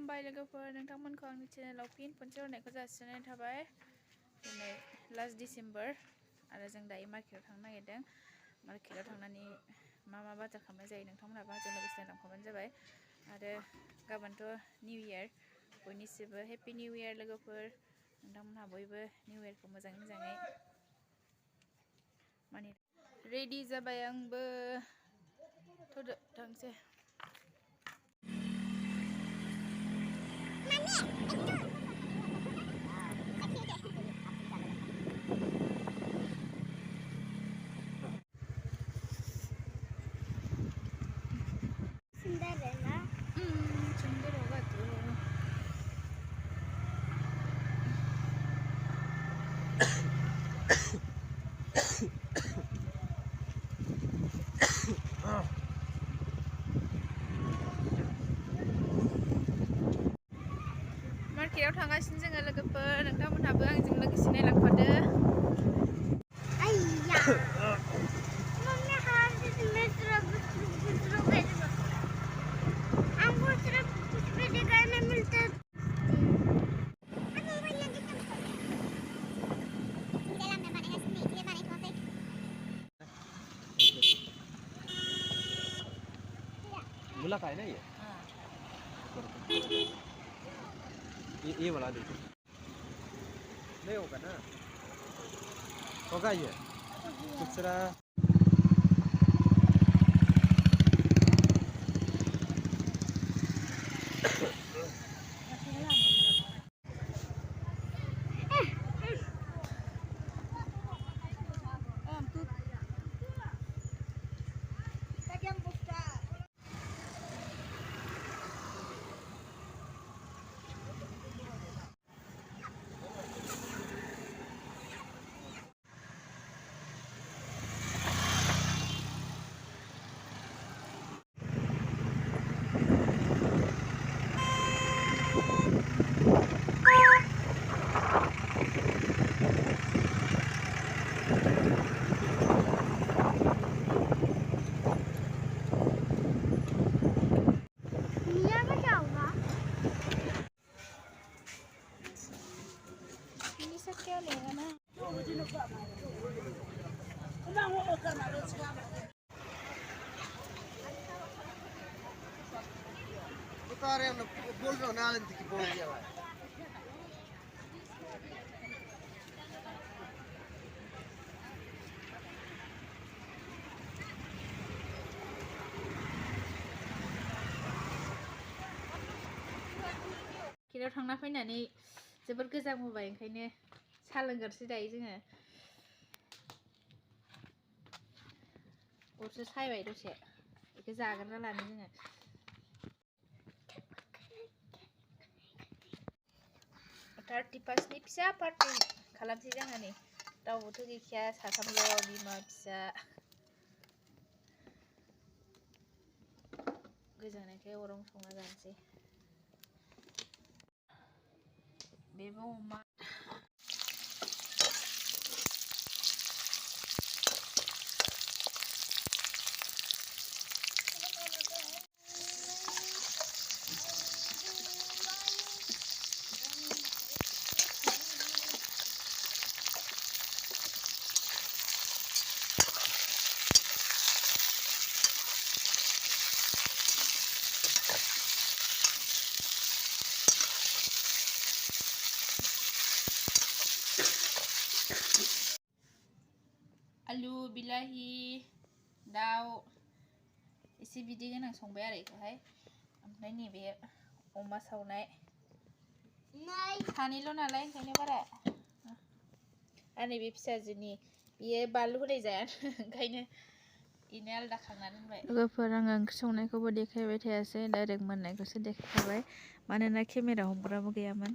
खुलुमबाय लोगोफोर नोंथांमोनखौ आंनि चेनेलाव फिन खनसे हरनायखौ जासिनाय थाबाय। दिनै लास्ट डिसेम्बर आरो जों दायो मार्केटाव थांनो नागिरदों। मार्केटाव थांनानै मा बाजार खालामनाय जायो नोंथांमोनहाबो आंजों लोगोसे लांफाबानो जाबाय। आरो गाबोनथ' निउ इयार, बयनिसिमबो हेपि निउ इयार लोगोफोर। नोंथांमोनहा बयबो निउ इयारखौ मोजाङै माने रेडि जाबाय आंबो। थ'दो थांसै। मार्केटाव थांगासिनो जोङो लोगोफोर, नोंथांमोनहाबो आंजों लोगोसे नायलांफादो। मुला का है ना ये? ये वाला देखो, नहीं होगा ना? होगा ये दूसरा। बोल रहा हूँ ना, आनंद की बोल दिया भाई। मार्केटाव थांना फैनानै जोबोद गोजांबोबाय, ओंखायनो साहा लोंगोरसै दायो जोङो। अरसो सायबाय दसे, बेखौ जाग्रोना लानो जोङो। थार्टि फार्स्टनि फिसा पार्टि खालामसै जोंहा नै। रावबोथ' गैखाया, साथामल' बिमा फिसा। गोजांनायखाय अरावनो संना जानोसै। बेबो अमा। आलु, बिलाहि, दाउ एसे बिदै गोनां संबाय आरो बेखौहाय। ओमफ्राय नैबे अमा सावनाय। सानैल' नालाय ओंखायनो बारा। आरो नैबे फिसाजोनि, बियो बानलु होनाय जाया, ओंखायनो बेनो आलादा खांना दोनबाय। लोगोफोर, आङो ओंख्रि संनायखौबो देखायबाय थायासै, डाइरेक्ट मोननायखौसो देखायखाबाय, मानोना केमेरा हमग्राबो गैयामोन।